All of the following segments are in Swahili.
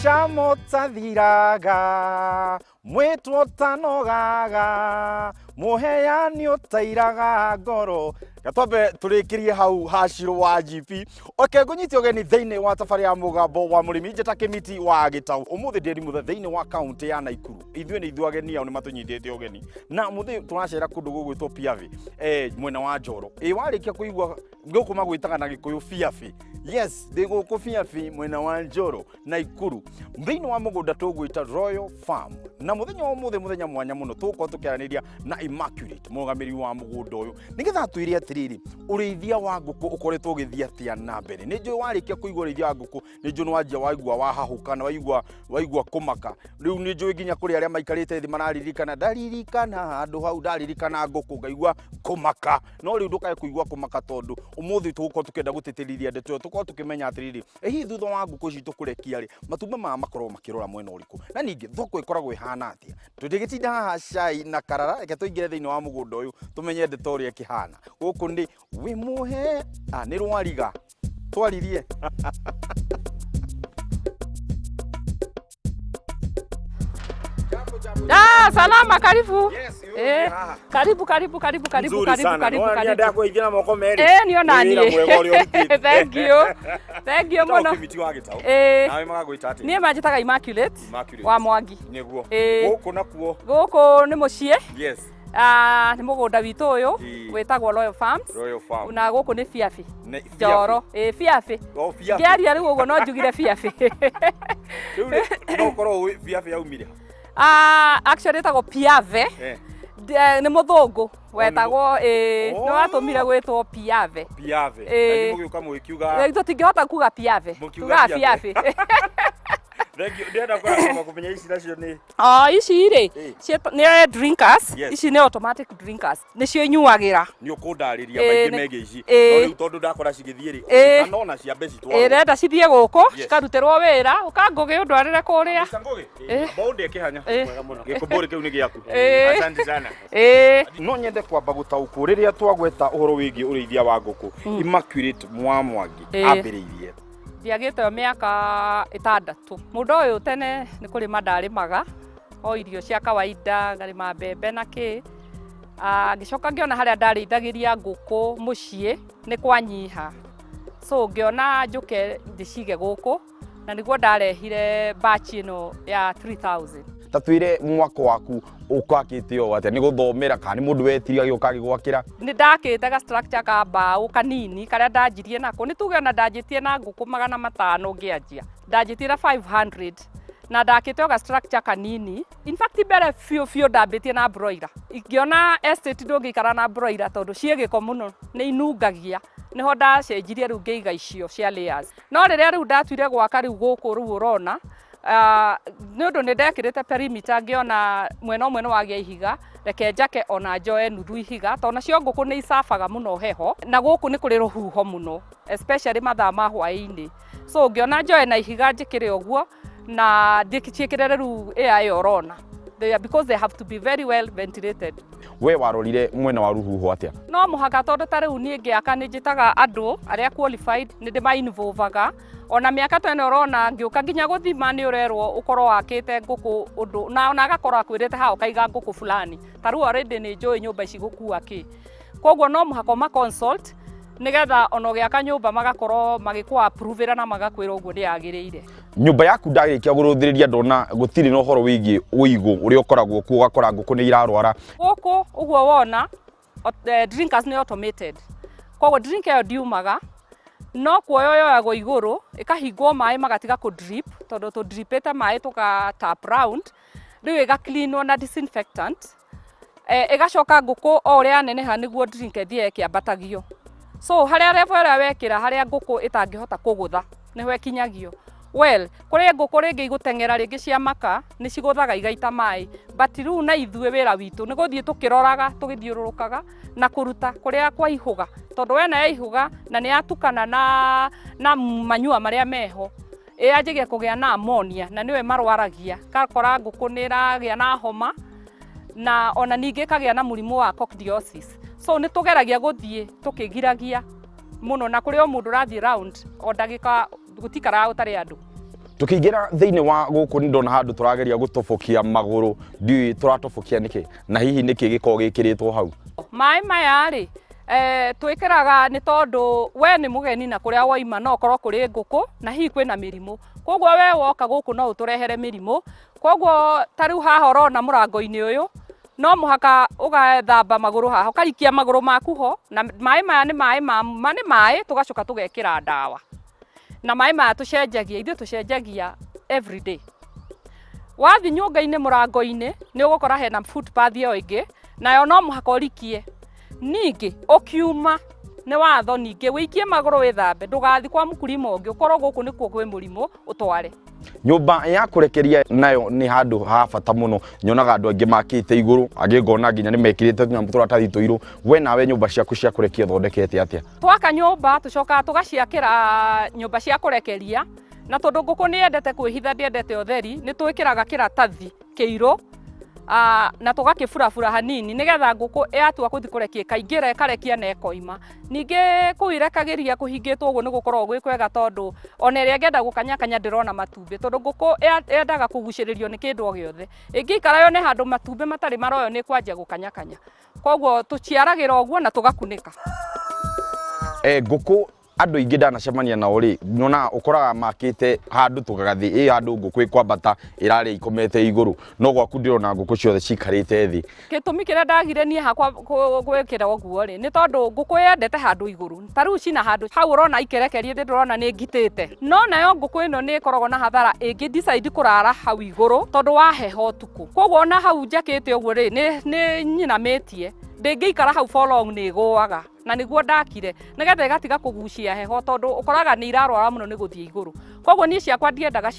camo tathiraga mwitwo tanogaga muheani utairaga ngoro gatwambe turikirie hau Hashiro wa GP oke ngunyiti ogeni thiini wa tafari ya mugambo wa murimi njeta kimiti wa Gitau umuthi ndiri muthe thiini wa county ya Naikuru ithue ni ithu ageni au ni matunyitite ogeni na muthi turacera kundu gugwitwo Piave mwena wa Njoro warikia kuigwa guku magwitaga na Gikuyu Piave yes ndi guku Piave mwena wa Njoro Naikuru thiini wa mugunda tugwita Royal Farm na muthenya wa muthenya mwanya muno tuko tukiaraniria na Immaculate mugamiri wa mugunda uyu nigetha twiri atiriri urithia wa nguku ukoretwo githia tia na mbere ni njui warikia kuigwa urithia wa nguku ni njui wanjia waigwa wahahuka na waigwa kumaka riu ni njui nginya kuri aria maikarite thi mararirikana ndaririkana handu hau ndaririkana nguku ngaigwa kumaka no riu ndukae kuigwa kumaka tondu umuthi tuko tukenda gutitirithia ndeto tuko tukimenya atiriri hi thutha wa nguku citu kurekia ri matumba ma makorwo makirora mwena uriku na ningi thoko ikoragwo ihana atia tundigitinda haha cai na karara reke tuingire thiini wa mugunda uyu tumenye ndeto ria kihana guku ndi wi muhe ni rwariga twaririe salama karibu. Yes, karibu. Ndio kuingia na moko meri. Niyo nani. Thank you muno. Kimiti wa Gitau. Nawe magagwita ati. Nie manjitaga Immaculate wa Mwangi. Niguo. Guku nakuo. Guku ni mucie. Yes. Ni mugunda witu uyu wetagwo Royal Farms. Royal Farm. Na guku ni Piave. Njoro. Piave. Ngiaria riu uguo no njugire Piave. Riu no korwo Piave yaumire. Actually etagwo Piave. Ni muthungu wetagwo no atumire gwitwo Piave. Piave. Na mugiuka mukiuga. Tutingihota kuga Piave. Tuga Piave. Ndenda kwa kumenya ici nacio ni ici ri ni drinkers ici ni automatic drinkers nicio inyuagira ni ukundariria maingi mege ici no riu tondu ndakora cigithie ri kanona cia mbeci twa renda cithie guku cikarutirwo wira ukangugi undwarire kuria bonde kihanya mwega muno gikumburi kiu ni giaku asante sana no nyende kwamba gutauku riria twagweta uhoro wigi urithia wa nguku Immaculate Mwangi ambiriirie ndiagite miaka 6 mundu uyu tene ni kurima ndarimaga o irio cia kawaida ngarima mbembe na ki ngicoka ngiona haria ndarithagiria nguku mucie ni kwanyiha so ngiona njuke ndicige guku na niguo ndarehire batch ino ya 3000 tatwire mwako waku ukakite o atia ni guthomera kana ni mundu wetiria giukagi gwakira ni ndakite ga structure ka mbao kanini karia ndanjirie nako ni tuge na ndanjitie na nguku 500 ngianjia ndanjitie 500 na ndakite ga structure kanini in fact bere fio ndambitie na broiler ingiona estate ndungikara na broiler tondu ciegiko muno ni inungagia niho ndacenjirie riu ngiiga icio cia layers no riria riu ndatuire gwaka riu guku riu urona nundu ni ndekirite perimeter ngiona mwena umwe ni wagia ihiga reke njake ona njoe nuthu ihiga tona cio nguku ni isafaga muno heho na guku ni kuri ruhuho muno especially mathaa ma hwaini so ngiona njoe na ihiga njikire uguo na ndikichikirere ru air urona because they have to be very well ventilated. We warorire mwena wa ruhuho atia no muhaka tondu ta riu nie ngiaka ni njitaga andu aria qualified ni ndima involvaga ona miaka tene urona ngiuka nginya guthima ni urerwo ukorwo wakite nguku undu na ona agakorwo akwirite ha ukaiga nguku fulani taru already ni njui nyumba ici gukua ki koguo no muhaka ma consult nigetha ono giaka nyumba magakorwo magikwa approve na magakwira uguo ndi agiriire nyumba yaku ndagirikia guruthiriria ndona gutiri no horo wigi uigu uri ukoragwo ku ugakora nguku ni irarwara guku uguo wona drinkers ni automated koguo drink yo diumaga no kuoyo yoyagwo iguru ikahingwo mai magatiga ku drip tondu tu dripete mai tuka tap round riu iga cleanwo na disinfectant igacoka nguku o ria neneha niguo drink ethie kiambatagio so haria level ria wekira haria nguku itangihota kugutha niho ekinyagio well kuri nguku ringi igutengera ringi cia maka ni ciguthaga igaita mai but riu na ithue wira witu ni guthie tukiroraga tugithiururukaga na kuruta kuria kwa ihuga tondu wena ihuga na ni atukana na manyua maria meho anjigia kugia na ammonia na niwe marwaragia kakora nguku ni ragia na homa na ona ningi kagia na murimu wa coccidiosis so ni tugeragia guthie tukigiragia muno na kuri o mundu rathie round o ndagika gutikara utari andu tukiingira thiini wa guku ndona handu turageria gutobokia maguru ndi turatobokia niki na hihi niki giko gikiritwo hau mai maya ri twikiraga ni tondu we ni mugeni na kuria waima no korwo kuri nguku na hihi kwina mirimu koguo we woka guku no uturehere mirimu koguo tariu haha urona murango-ini uyu no muhaka ugathamba maguru haha ukarikia maguru maku ho na mai maya ni mai tugacoka tugekira ndawa na mai maya tucenjagia ithuĩ tucenjagia every day wathi nyũnga-inĩ mũrango-inĩ nĩ ũgũkora hena footpath ĩyo ĩngĩ nayo no mũhaka ũrikie ningĩ ũkiuma nĩ watho ningĩ wĩikie magũrũ wĩthambe ndũgathi kwa mũkurima ũngĩ ũkorwo gũkũ nĩkuo kwĩ mũrimũ ũtware nyũmba ya kũrekeria nayo nĩ handũ ha bata mũno nyonaga andũ aingĩ makĩte igũrũ angĩ ngona nginya nĩ mekĩrĩte nyamũ tũratathi tũirũ we nawe nyũmba ciaku cia kũrekia thondekete atĩa twaka nyũmba tũcokaga tũgaciakĩra nyũmba cia kũrekeria na tondũ ngũkũ nĩ yendete kwĩhitha ndĩendete ũtheri nĩ twĩkĩraga kĩratathi kĩirũ na tũgakĩburabura hanini nĩgetha ngũkũ yatua gũthi kũrekia ĩkaingĩra ĩkarekia na ĩkoima ningĩ kũirekagĩria kũhingĩtwo ũguo nĩ gũkoragwo gwĩ kwega tondũ ona ĩrĩa ngenda gũkanyakanya ndĩrona matumbĩ tondũ ngũkũ yendaga kũgucĩrĩrio nĩ kĩndũ o gĩothe ĩngĩikara yone handũ matumbĩ matarĩ maroyo nĩ kwanjia gũkanyakanya koguo tũciaragĩra ũguo na tũgakunĩka ngũkũ andũ aingĩ ndanacemania nao rĩ nona ũkoraga makĩte handũ tũgagathi handũ ngũkũ ĩkwambata ĩrarĩa ikomete igũrũ no gwaku ndĩrona ngũkũ ciothe cikarĩte thĩ gĩtũmi kĩrĩa ndagire niĩ hakwa gwĩkĩra ũguo rĩ nĩ tondũ ngũkũ yendete handũ igũrũ ta rĩu cina handũ hau ũrona ikĩrekerie ndĩrona nĩ ngitĩte no nayo ngũkũ ĩno nĩ ĩkoragwo na hathara ĩngĩ decide kũrara hau igũrũ tondũ wa heho ũtukũ koguo ona hau njakĩte ũguo rĩ nĩ nyinamĩtie ndĩngĩikara hau for long nĩ ĩgũaga na nĩguo ndakire nĩgetha ĩgatiga kũgucia heho tondũ ũkoraga nĩ irarwara mũno nĩ gũthiĩ igũrũ koguo niĩ ciakwa ndiendaga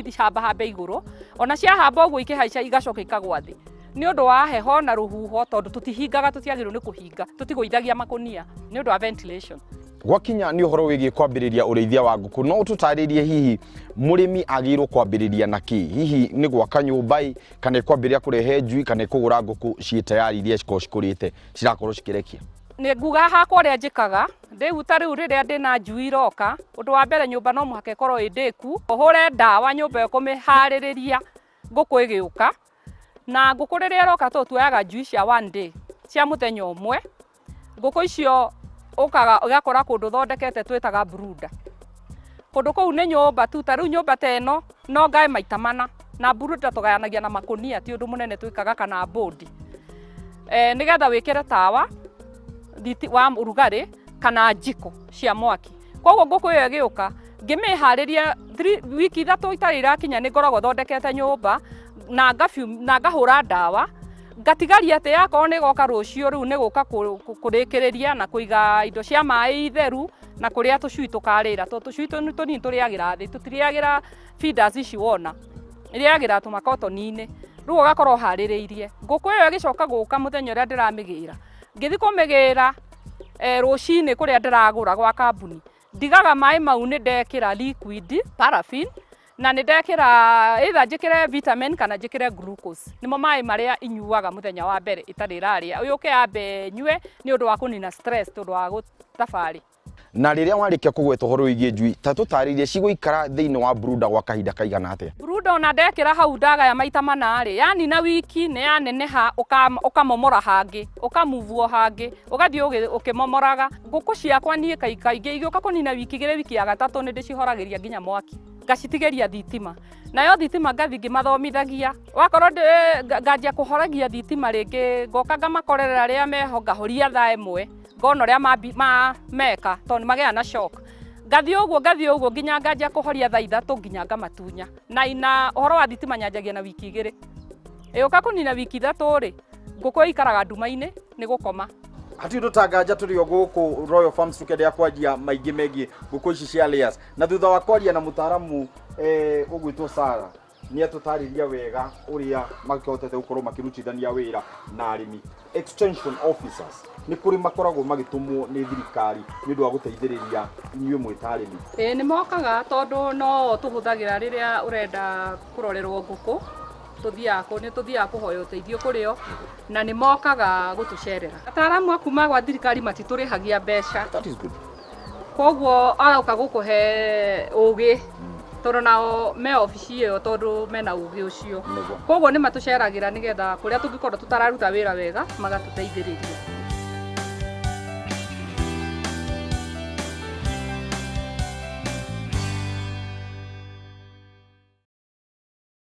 cihambahambe igũrũ ona ciahamba ũguo ikĩhaica igacoka ikagwa thĩ nĩ ũndũ wa heho na rũhuho tondũ tũtihingaga tũtiagĩrĩirwo nĩ kũhinga tũtigũithagia makũnia nĩ ũndũ wa ventilation gwakinya nĩ ũhoro wĩgiĩ kwambĩrĩria ũrĩithia wa ngũkũ no ũtũtarĩrie hihi mũrĩmi agĩrĩirwo kwambĩrĩria na kĩ hihi nĩ gwaka nyũmba kana kwambĩrĩria kũrehe njui kana kũgũra ngũkũ ciĩ tayari iria cikorwo cikũrĩte cirakorwo cikĩrekia nĩ nguga hakwa ũrĩa njĩkaga rĩu ta rĩu rĩrĩa ndĩna njui iroka ũndũ wa mbere nyũmba no mũhaka ĩkorwo ĩ ndĩku ũhũre ndawa nyũmba ĩyo kũmĩharĩrĩria ngũkũ ĩgĩũka na ngũkũ rĩrĩa ĩroka tuoyaga njui cia one day cia mũthenya ũmwe ngũkũ icio ũkaga ũgakora kũndũ thondekete twĩtaga brooder kũndũ kũu nĩ nyũmba tu ta rĩu nyũmba ta ĩno no ngae maita mana na brooder tũgayanagia na makũnia ti ũndũ mũnene twĩkaga kana bodi nĩgetha wĩkĩre tawa wa ũrugarĩ kana njiko cia mwaki koguo ngũkũ ĩyo ĩgĩũka ngĩmĩharĩria wiki ithatũ itarĩ irakinya nĩ ngoragwo thondekete nyũmba na ngahũra ndawa ngatigaria atĩ yakorwo nĩ goka rũciũ rĩu nĩ gũka kũrĩkĩrĩria na kũiga indo cia maĩ itheru na kũrĩa tũcui tũkarĩra tondũ tũcui tũnini tũrĩagĩra thĩ tũtirĩagĩra feeders ici wona ĩrĩagĩra tũmakotoni-inĩ rĩu ũgakorwo ũharĩrĩirie ngũkũ ĩyo ĩgĩcoka gũka mũthenya ũrĩa ndĩramĩgĩra ngĩthi kũmĩgĩra rũcinĩ kũrĩa ndĩragũra gwa kambuni ndigaga maĩ mau nĩ ndekĩra liquid paraffin na nĩ ndekĩra either njĩkĩre vitamin kana njĩkĩre glucose nĩmo maĩ marĩa inyuaga mũthenya wa mbere itarĩ rarĩa ũyũke ambe nyue nĩ ũndũ wa kũnina stress tondũ wa gũtabarĩ na rĩrĩa warĩkia kũgweta ũhoro wĩgiĩ njui ta tũtarĩrie cigũikara thĩinĩ wa brooder gwa kahinda kaigana atĩa brooder ona ndekĩra hau ndagaya maita mana rĩ yani na wiki nĩ yaneneha ũkamomora hangĩ ũkamuvuo hangĩ ũgathiĩ ũkĩmomoraga ngũkũ ciakwa niĩ kaingĩ igĩũka kũnina wiki igĩrĩ wiki ya gatatũ nĩ ndĩcihoragĩria nginya mwaki ngacitigĩria thitima nayo thitima ngathi ngĩmathomithagia wakorwo nganjia kũhoragia thitima rĩngĩ ngoka ngamakorera rĩrĩa meho ngahoria thaa ĩmwe ngona ũrĩa meka tondũ magĩa na shock ngathi ũguo nginya nganjia kũhoria thaa ithatũ nginya ngamatunya na ũhoro wa thitima nyanjagia na wiki igĩrĩ ĩgũka kũnina wiki ithatũ rĩ ngũkũ ikaraga nduma-inĩ nĩ gũkoma hati ndutanganja turi o guku Royal Farms tukende yakwanjia maingĩ megie ngũkũ ici cia layers na thutha wa kwaria na mũtaramu ũgwĩtwo Sara nĩ atũtarĩria wega ũrĩa makĩhotete gũkorwo makĩrutithania wĩra na arĩmi extension officers nĩ kũrĩ makoragwo magĩtũmwo nĩ thirikari nĩ ũndũ wa gũteithĩrĩria inyuĩ mwĩ ta arĩmi nĩ mokaga tondũ no tũhũthagĩra rĩrĩa ũrenda kũrorerwo ngũkũ nĩ tũthiaga kũhoya ũteithio kũrĩ o na nĩ mokaga gũtũcerera ataramu akuma gwa thirikari matitũrĩhagia mbeca koguo aroka gũkũhe ũgĩ tondũ nao me obici ĩyo tondũ mena ũgĩ ũcio. Nĩguo. Koguo nĩ matũceragĩra nĩgetha kũrĩa tũngĩkorwo tũtararuta wĩra wega magatũteithĩrĩria.